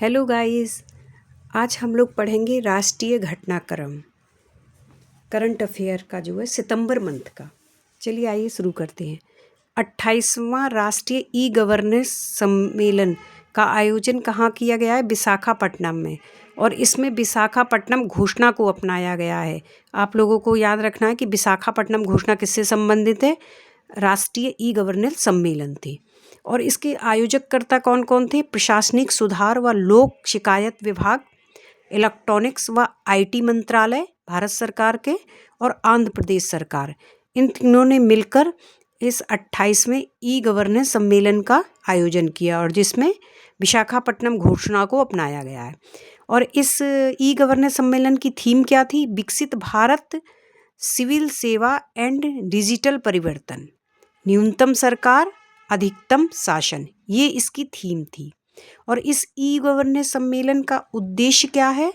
Hello guys. आज हम लोग पढ़ेंगे राष्ट्रीय घटनाक्रम करंट अफेयर का जो है सितंबर मंथ का। चलिए आइए शुरू करते हैं। 28वां राष्ट्रीय ई गवर्नेंस सम्मेलन का आयोजन कहाँ किया गया है? विशाखापट्टनम में। और इसमें विशाखापट्टनम घोषणा को अपनाया गया है। आप लोगों को याद रखना है कि विशाखापट्टनम घोषणा किससे संबंधित है? राष्ट्रीय ई गवर्नेंस सम्मेलन थी। और इसके आयोजककर्ता कौन कौन थे? प्रशासनिक सुधार व लोक शिकायत विभाग, इलेक्ट्रॉनिक्स व आईटी मंत्रालय भारत सरकार के, और आंध्र प्रदेश सरकार। इन तीनों ने मिलकर इस 28वें ई गवर्नेंस सम्मेलन का आयोजन किया और जिसमें विशाखापट्टनम घोषणा को अपनाया गया है। और इस ई गवर्नेंस सम्मेलन की थीम क्या थी? विकसित भारत, सिविल सेवा एंड डिजिटल परिवर्तन, न्यूनतम सरकार, अधिकतम शासन। ये इसकी थीम थी। और इस ई गवर्नेंस सम्मेलन का उद्देश्य क्या है?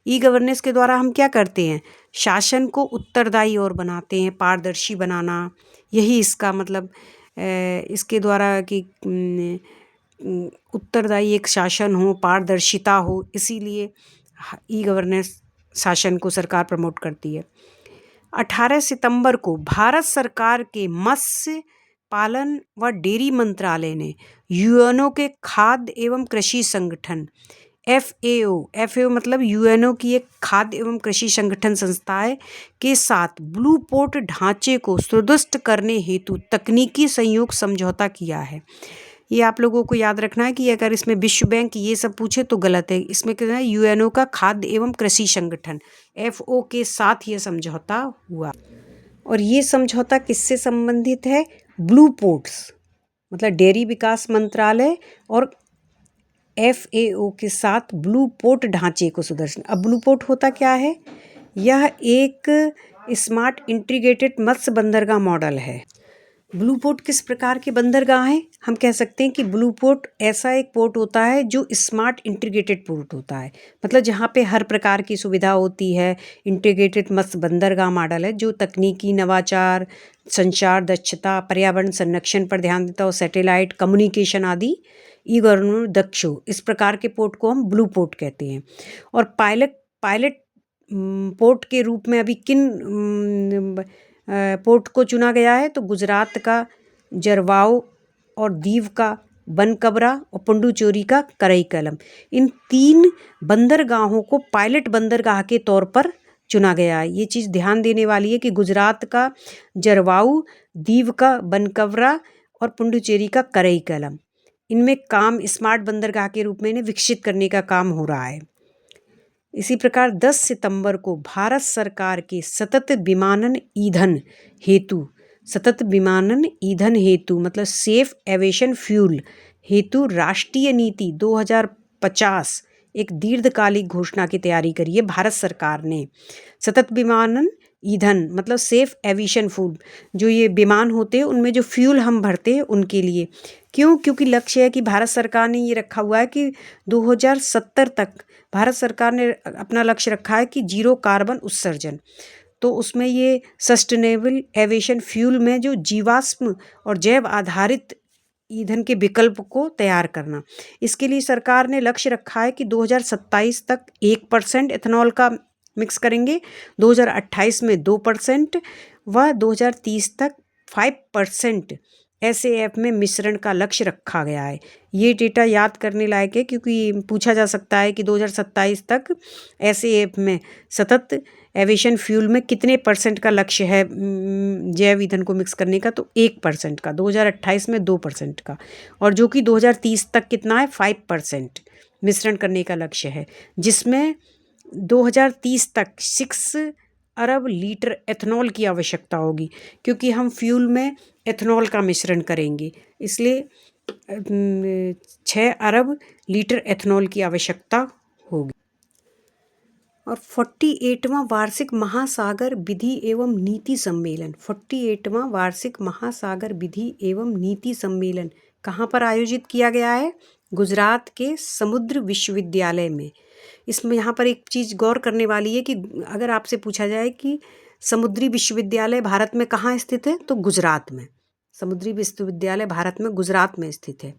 ई गवर्नेंस के द्वारा हम क्या करते हैं? शासन को उत्तरदायी और बनाते हैं, पारदर्शी बनाना। यही इसका मतलब इसके द्वारा कि उत्तरदायी एक शासन हो, पारदर्शिता हो, इसीलिए ई गवर्नेंस शासन को सरकार प्रमोट करती है। 18 सितंबर को भारत सरकार के मत्स्य पालन व डेयरी मंत्रालय ने यूएनओ के खाद्य एवं कृषि संगठन FAO मतलब यूएनओ की एक खाद्य एवं कृषि संगठन संस्था है के साथ ब्लू पोर्ट ढांचे को सुदृढ़ करने हेतु तकनीकी सहयोग समझौता किया है। ये आप लोगों को याद रखना है कि अगर इसमें विश्व बैंक ये सब पूछे तो गलत है। इसमें क्या है? यूएनओ का खाद्य एवं कृषि संगठन FAO के साथ ये समझौता हुआ। और ये समझौता किससे संबंधित है? ब्लू पोर्ट्स मतलब डेयरी विकास मंत्रालय और FAO के साथ ब्लू पोर्ट ढांचे को सुदर्शन। अब ब्लू पोर्ट होता क्या है? यह एक स्मार्ट इंटीग्रेटेड मत्स्य बंदरगाह मॉडल है। ब्लू पोर्ट किस प्रकार के बंदरगाह हैं? हम कह सकते हैं कि ब्लू पोर्ट ऐसा एक पोर्ट होता है जो स्मार्ट इंटीग्रेटेड पोर्ट होता है। मतलब जहाँ पे हर प्रकार की सुविधा होती है। इंटीग्रेटेड मत्स्य बंदरगाह मॉडल है जो तकनीकी नवाचार, संचार दक्षता, पर्यावरण संरक्षण पर ध्यान देता है और सैटेलाइट कम्युनिकेशन आदि ई गवर्नेंस दक्ष हो। इस प्रकार के पोर्ट को हम ब्लू पोर्ट कहते हैं। और पायलट पोर्ट के रूप में अभी किन पोर्ट को चुना गया है? तो गुजरात का जरवाओ और दीव का बनकबरा और पुडुचेरी का कराईकलम। इन 3 बंदरगाहों को पायलट बंदरगाह के तौर पर चुना गया है। ये चीज़ ध्यान देने वाली है कि गुजरात का जरवाऊ, दीव का बनकबरा और पुडुचेरी का कराईकलम, इनमें काम स्मार्ट बंदरगाह के रूप में इन्हें विकसित करने का काम हो रहा है। इसी प्रकार 10 सितंबर को भारत सरकार के सतत विमानन ईंधन हेतु मतलब सेफ एविएशन फ्यूल हेतु राष्ट्रीय नीति 2050 एक दीर्घकालिक घोषणा की तैयारी करी है भारत सरकार ने। सतत विमानन ईंधन मतलब सेफ एविएशन फ्यूल, जो ये विमान होते हैं उनमें जो फ्यूल हम भरते हैं उनके लिए। क्यों? क्योंकि लक्ष्य है कि भारत सरकार ने ये रखा हुआ है कि 2070 तक भारत सरकार ने अपना लक्ष्य रखा है कि 0 कार्बन उत्सर्जन। तो उसमें ये सस्टेनेबल एविएशन फ्यूल में जो जीवाश्म और जैव आधारित ईंधन के विकल्प को तैयार करना, इसके लिए सरकार ने लक्ष्य रखा है कि 2027 तक 1% एथेनॉल का मिक्स करेंगे, 2028 में 2% व 2030 तक 5% SAF में मिश्रण का लक्ष्य रखा गया है। ये डेटा याद करने लायक है क्योंकि पूछा जा सकता है कि 2027 तक SAF में सतत एविएशन फ्यूल में कितने % का लक्ष्य है जैव ईंधन को मिक्स करने का? तो 1% का, 2028 में 2% का, और जो कि 2030 तक कितना है? 5% मिश्रण करने का लक्ष्य है, जिसमें 2030 तक 6 अरब लीटर एथेनॉल की आवश्यकता होगी क्योंकि हम फ्यूल में एथेनॉल का मिश्रण करेंगे, इसलिए 6 अरब लीटर एथेनॉल की आवश्यकता होगी। और 48वां वार्षिक महासागर विधि एवं नीति सम्मेलन, 48वां वार्षिक महासागर विधि एवं नीति सम्मेलन कहाँ पर आयोजित किया गया है? गुजरात के समुद्र विश्वविद्यालय में। इसमें यहाँ पर एक चीज़ गौर करने वाली है कि अगर आपसे पूछा जाए कि समुद्री विश्वविद्यालय भारत में कहाँ स्थित है, तो गुजरात में। समुद्री विश्वविद्यालय भारत में गुजरात में स्थित है।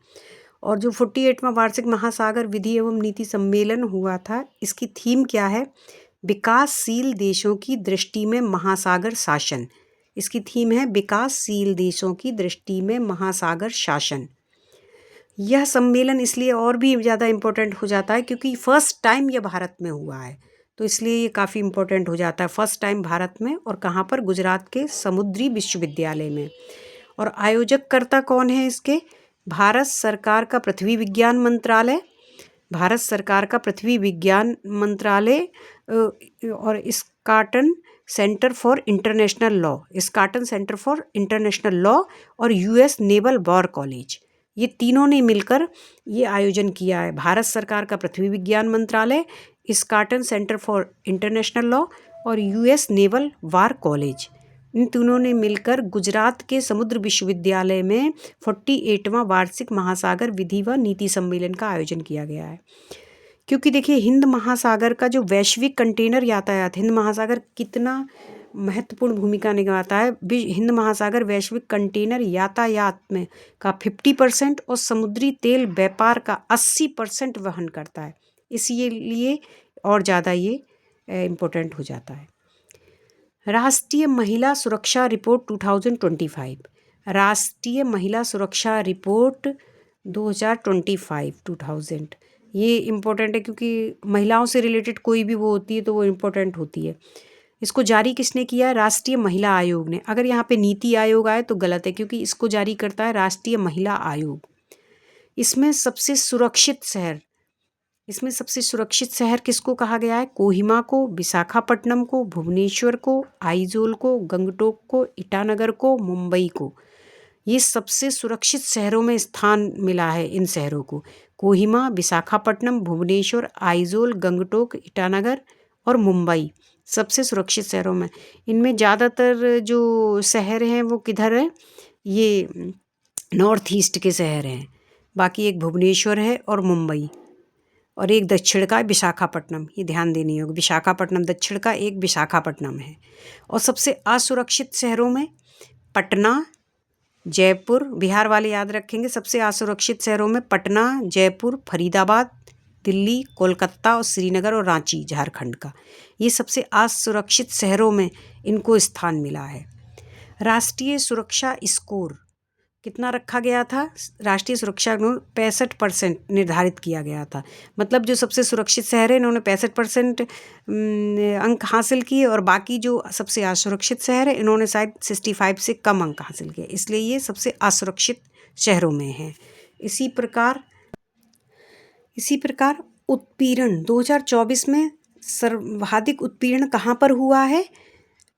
और जो 48वां वार्षिक महासागर विधि एवं नीति सम्मेलन हुआ था, इसकी थीम क्या है? विकासशील देशों की दृष्टि में महासागर शासन। इसकी थीम है विकासशील देशों की दृष्टि में महासागर शासन। यह सम्मेलन इसलिए और भी ज़्यादा इम्पोर्टेंट हो जाता है क्योंकि फर्स्ट टाइम यह भारत में हुआ है, तो इसलिए ये काफ़ी इम्पोर्टेंट हो जाता है। फर्स्ट टाइम भारत में, और कहाँ पर? गुजरात के समुद्री विश्वविद्यालय में। और आयोजककर्ता कौन है इसके? भारत सरकार का पृथ्वी विज्ञान मंत्रालय, भारत सरकार का पृथ्वी विज्ञान मंत्रालय और Stockton center for international law, Stockton center for international law और यूएस नेवल वॉर कॉलेज, ये तीनों ने मिलकर ये आयोजन किया है। भारत सरकार का पृथ्वी विज्ञान मंत्रालय, इस्काटन सेंटर फॉर इंटरनेशनल लॉ और यूएस नेवल वॉर कॉलेज, इन तीनों ने मिलकर गुजरात के समुद्र विश्वविद्यालय में 48वां वार्षिक महासागर विधि व नीति सम्मेलन का आयोजन किया गया है। क्योंकि देखिए, हिंद महासागर का जो वैश्विक कंटेनर यातायात, हिंद महासागर कितना महत्वपूर्ण भूमिका निभाता है। हिंद महासागर वैश्विक कंटेनर यातायात में का 50% और समुद्री तेल व्यापार का 80% वहन करता है, इसीलिए और ज़्यादा ये इम्पोर्टेंट हो जाता है। राष्ट्रीय महिला सुरक्षा रिपोर्ट 2025, राष्ट्रीय महिला सुरक्षा रिपोर्ट 2025 ये इम्पोर्टेंट है क्योंकि महिलाओं से रिलेटेड कोई भी वो होती है तो वो इम्पोर्टेंट होती है। इसको जारी किसने किया है? राष्ट्रीय महिला आयोग ने। अगर यहाँ पे नीति आयोग आए तो गलत है, क्योंकि इसको जारी करता है राष्ट्रीय महिला आयोग। इसमें सबसे सुरक्षित शहर किसको कहा गया है? कोहिमा को, विशाखापट्टनम को, भुवनेश्वर को, आइजोल को, गंगटोक को, ईटानगर को, मुंबई को, ये सबसे सुरक्षित शहरों में स्थान मिला है इन शहरों को। कोहिमा, विशाखापट्टनम, भुवनेश्वर, आइजोल, गंगटोक, ईटानगर और मुंबई सबसे सुरक्षित शहरों में। इनमें ज़्यादातर जो शहर हैं वो किधर है? ये नॉर्थ ईस्ट के शहर हैं। बाकी एक भुवनेश्वर है और मुंबई, और एक दक्षिण का विशाखापट्टनम, ये ध्यान देनी होगी। विशाखापट्टनम दक्षिण का, एक विशाखापट्टनम है। और सबसे असुरक्षित शहरों में पटना, जयपुर, बिहार वाले याद रखेंगे। सबसे असुरक्षित शहरों में पटना, जयपुर, फरीदाबाद, दिल्ली, कोलकाता और श्रीनगर और रांची झारखंड का, ये सबसे असुरक्षित शहरों में इनको स्थान मिला है। राष्ट्रीय सुरक्षा स्कोर कितना रखा गया था? राष्ट्रीय सुरक्षा को 65% निर्धारित किया गया था। मतलब जो सबसे सुरक्षित शहर है इन्होंने 65% अंक हासिल किए, और बाकी जो सबसे असुरक्षित शहर है इन्होंने शायद 65 से कम अंक हासिल किए, इसलिए ये सबसे असुरक्षित शहरों में हैं। इसी प्रकार उत्पीड़न 2024 में सर्वाधिक उत्पीड़न कहाँ पर हुआ है?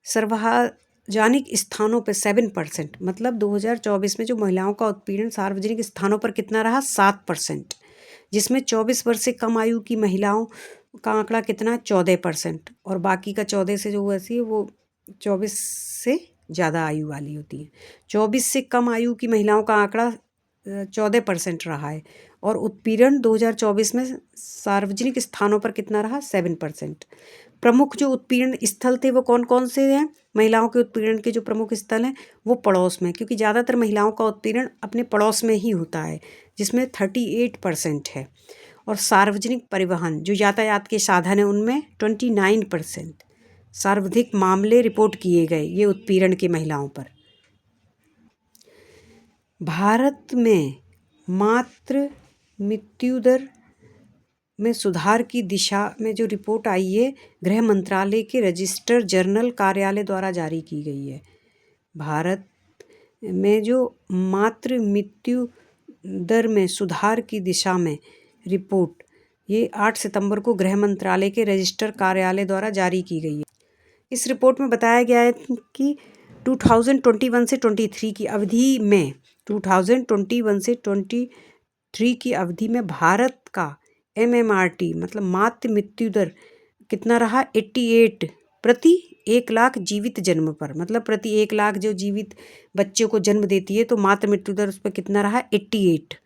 सार्वजनिक स्थानों पर 7%। मतलब 2024 में जो महिलाओं का उत्पीड़न सार्वजनिक स्थानों पर कितना रहा? 7%, जिसमें 24 वर्ष से कम आयु की महिलाओं का आंकड़ा कितना? 14%, और बाकी का 14 से जो ऐसी है वो 24 से ज़्यादा आयु वाली होती है। 24 से कम आयु की महिलाओं का आंकड़ा 14% रहा है, और उत्पीड़न 2024 में सार्वजनिक स्थानों पर कितना रहा? 7%। प्रमुख जो उत्पीड़न स्थल थे वो कौन कौन से हैं? महिलाओं के उत्पीड़न के जो प्रमुख स्थल हैं वो पड़ोस में, क्योंकि ज़्यादातर महिलाओं का उत्पीड़न अपने पड़ोस में ही होता है, जिसमें 38% है। और सार्वजनिक परिवहन जो यातायात के साधन हैं उनमें 29% सर्वाधिक मामले रिपोर्ट किए गए ये उत्पीड़न के महिलाओं पर। भारत में मातृ मृत्यु दर में सुधार की दिशा में जो रिपोर्ट आई है गृह मंत्रालय के रजिस्टर जनरल कार्यालय द्वारा जारी की गई है। भारत में जो मातृ मृत्यु दर में सुधार की दिशा में रिपोर्ट ये 8 सितंबर को गृह मंत्रालय के रजिस्टर कार्यालय द्वारा जारी की गई है। इस रिपोर्ट में बताया गया है कि 2021 से 23 की अवधि में 2021 से 23 की अवधि में भारत का MMRT मतलब मातृ मृत्यु दर कितना रहा? 88 प्रति 1 लाख जीवित जन्म पर। मतलब प्रति 1 लाख जो जीवित बच्चों को जन्म देती है तो मातृ मृत्यु दर उस पर कितना रहा? 88।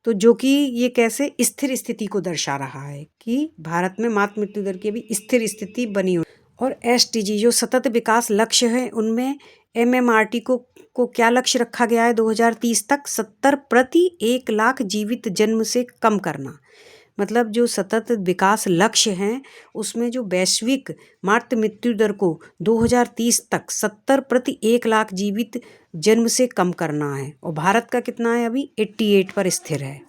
तो जो कि ये कैसे स्थिर स्थिति को दर्शा रहा है कि भारत में मातृ मृत्यु दर की भी स्थिर स्थिति बनी हो। और SDG जो सतत विकास लक्ष्य है उनमें MMRT को को क्या लक्ष्य रखा गया है 2030 तक? 70 प्रति 1 लाख जीवित जन्म से कम करना। मतलब जो सतत विकास लक्ष्य हैं उसमें जो वैश्विक मातृ मृत्यु दर को 2030 तक 70 प्रति 1 लाख जीवित जन्म से कम करना है, और भारत का कितना है अभी? 88 पर स्थिर है।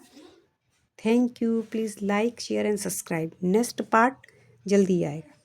Thank you. Please like share and subscribe. Next part जल्दी आएगा।